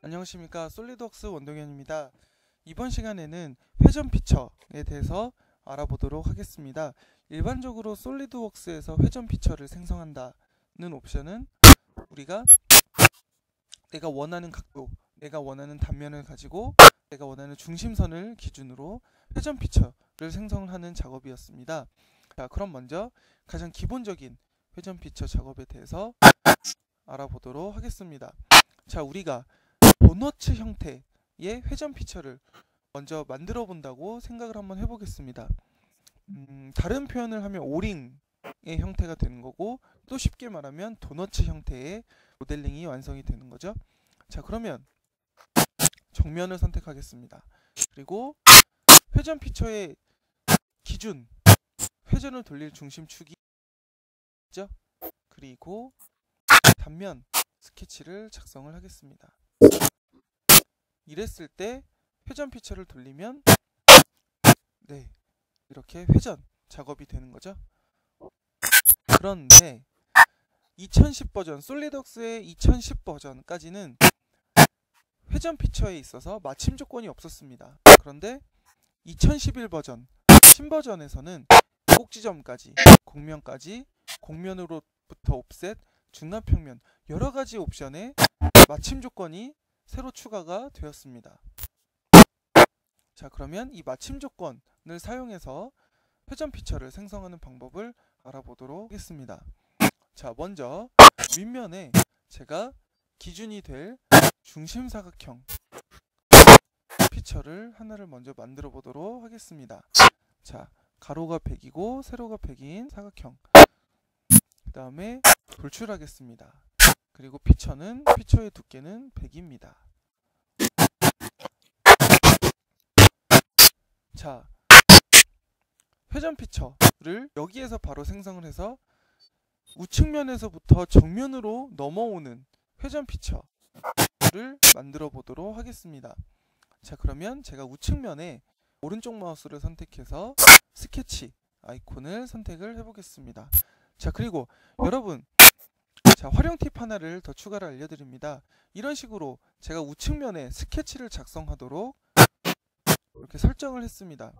안녕하십니까, 솔리드웍스 원동현입니다. 이번 시간에는 회전 피처에 대해서 알아보도록 하겠습니다. 일반적으로 솔리드웍스에서 회전 피처를 생성한다는 옵션은 우리가 내가 원하는 각도, 내가 원하는 단면을 가지고 내가 원하는 중심선을 기준으로 회전 피처를 생성하는 작업이었습니다. 자, 그럼 먼저 가장 기본적인 회전 피처 작업에 대해서 알아보도록 하겠습니다. 자, 우리가 도너츠 형태의 회전 피처를 먼저 만들어 본다고 생각을 한번 해보겠습니다. 다른 표현을 하면 오링의 형태가 되는 거고, 또 쉽게 말하면 도너츠 형태의 모델링이 완성이 되는 거죠. 자, 그러면 정면을 선택하겠습니다. 그리고 회전 피처의 기준, 회전을 돌릴 중심축이 있죠. 그리고 단면 스케치를 작성을 하겠습니다. 이랬을 때 회전 피처를 돌리면 이렇게 회전 작업이 되는 거죠. 그런데 2010 버전, 솔리드웍스의 2010 버전까지는 회전 피처에 있어서 마침 조건이 없었습니다. 그런데 2011 버전, 신버전에서는 꼭지점까지, 곡면까지, 곡면으로부터 옵셋, 중간평면 여러가지 옵션에 마침 조건이 새로 추가가 되었습니다. 자, 그러면 이 마침 조건을 사용해서 회전 피처를 생성하는 방법을 알아보도록 하겠습니다. 자, 먼저 윗면에 제가 기준이 될 중심사각형 피처를 하나를 먼저 만들어 보도록 하겠습니다. 자, 가로가 100이고 세로가 100인 사각형, 그 다음에 돌출하겠습니다. 그리고 피처의 두께는 100입니다. 자, 회전 피처를 여기에서 바로 생성을 해서 우측면에서부터 정면으로 넘어오는 회전 피처를 만들어 보도록 하겠습니다. 자, 그러면 제가 우측면에 오른쪽 마우스를 선택해서 스케치 아이콘을 선택을 해보겠습니다. 자, 그리고 여러분, 자, 활용 팁 하나를 더 추가로 알려드립니다. 이런 식으로 제가 우측면에 스케치를 작성하도록 이렇게 설정을 했습니다.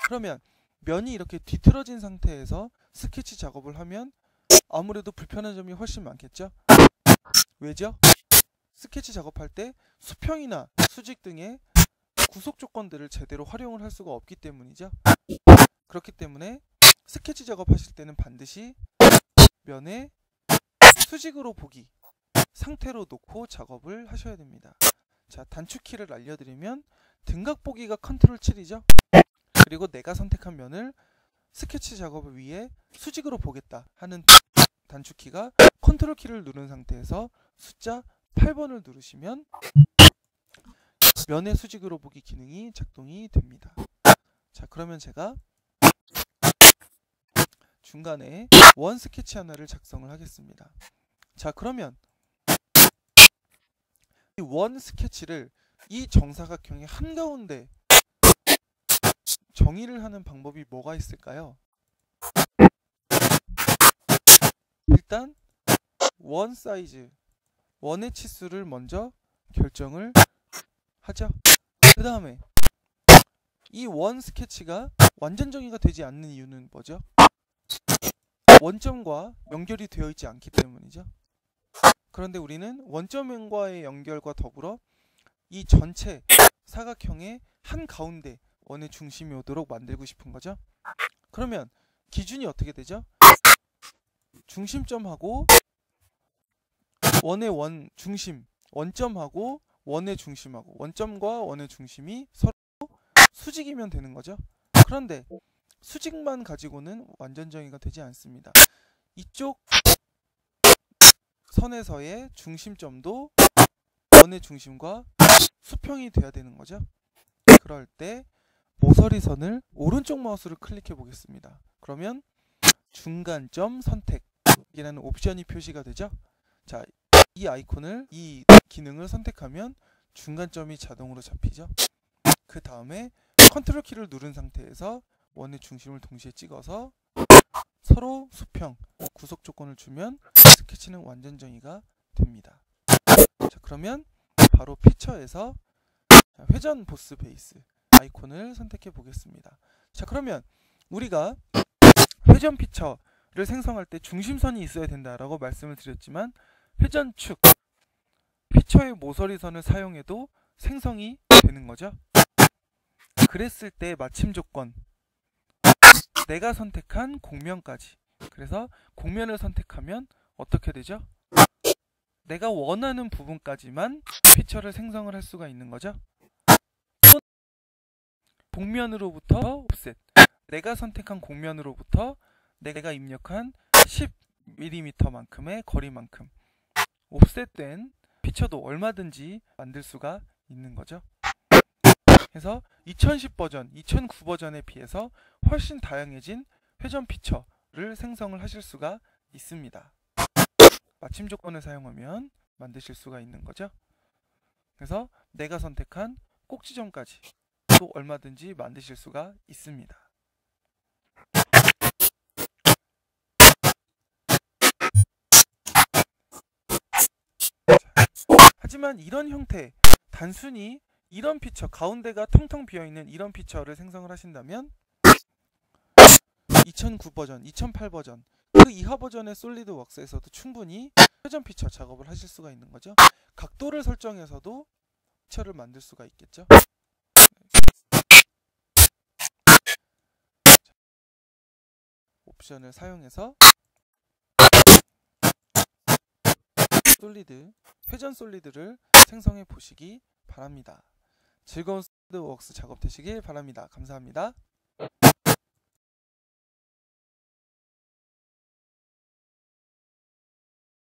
그러면 면이 이렇게 뒤틀어진 상태에서 스케치 작업을 하면 아무래도 불편한 점이 훨씬 많겠죠? 왜죠? 스케치 작업할 때 수평이나 수직 등의 구속 조건들을 제대로 활용을 할 수가 없기 때문이죠. 그렇기 때문에 스케치 작업하실 때는 반드시 면에 수직으로 보기 상태로 놓고 작업을 하셔야 됩니다. 자, 단축키를 알려드리면 등각 보기가 컨트롤 7이죠. 그리고 내가 선택한 면을 스케치 작업을 위해 수직으로 보겠다 하는 단축키가 컨트롤 키를 누른 상태에서 숫자 8번을 누르시면 면의 수직으로 보기 기능이 작동이 됩니다. 자, 그러면 제가 중간에 원 스케치 하나를 작성을 하겠습니다. 자, 그러면 이 원 스케치를 이 정사각형의 한가운데 정의를 하는 방법이 뭐가 있을까요? 일단 원 사이즈, 원의 치수를 먼저 결정을 하죠. 그 다음에 이 원 스케치가 완전 정의가 되지 않는 이유는 뭐죠? 원점과 연결이 되어 있지 않기 때문이죠. 그런데 우리는 원점과의 연결과 더불어 이 전체 사각형의 한가운데 원의 중심이 오도록 만들고 싶은 거죠. 그러면 기준이 어떻게 되죠? 중심점하고 원의 중심, 원점하고 원의 중심하고 원점과 원의 중심이 서로 수직이면 되는 거죠. 그런데 수직만 가지고는 완전 정의가 되지 않습니다. 이쪽 선에서의 중심점도 원의 중심과 수평이 돼야 되는 거죠. 그럴 때 모서리선을 오른쪽 마우스를 클릭해 보겠습니다. 그러면 중간점 선택이라는 옵션이 표시가 되죠. 자, 이 아이콘을, 이 기능을 선택하면 중간점이 자동으로 잡히죠. 그 다음에 컨트롤 키를 누른 상태에서 원의 중심을 동시에 찍어서 서로 수평, 구속 조건을 주면 스케치는 완전 정의가 됩니다. 자, 그러면 바로 피처에서 회전 보스 베이스 아이콘을 선택해 보겠습니다. 자, 그러면 우리가 회전 피처를 생성할 때 중심선이 있어야 된다라고 말씀을 드렸지만 회전축 피처의 모서리선을 사용해도 생성이 되는 거죠. 그랬을 때 마침 조건, 내가 선택한 곡면까지. 그래서 곡면을 선택하면 어떻게 되죠? 내가 원하는 부분까지만 피처를 생성을 할 수가 있는 거죠. 곡면으로부터 옵셋, 내가 선택한 곡면으로부터 내가 입력한 10mm만큼의 거리만큼 옵셋된 피처도 얼마든지 만들 수가 있는 거죠. 그래서 2010 버전, 2009 버전에 비해서 훨씬 다양해진 회전 피처를 생성을 하실 수가 있습니다. 마침 조건을 사용하면 만드실 수가 있는 거죠. 그래서 내가 선택한 꼭지점까지 또 얼마든지 만드실 수가 있습니다. 하지만 이런 형태, 단순히 이런 피처, 가운데가 텅텅 비어있는 이런 피처를 생성을 하신다면 2009 버전, 2008 버전, 그 이하 버전의 솔리드웍스에서도 충분히 회전 피처 작업을 하실 수가 있는 거죠. 각도를 설정해서도 피처를 만들 수가 있겠죠. 옵션을 사용해서 솔리드, 회전 솔리드를 생성해 보시기 바랍니다. 즐거운 솔리드웍스 작업 되시길 바랍니다. 감사합니다.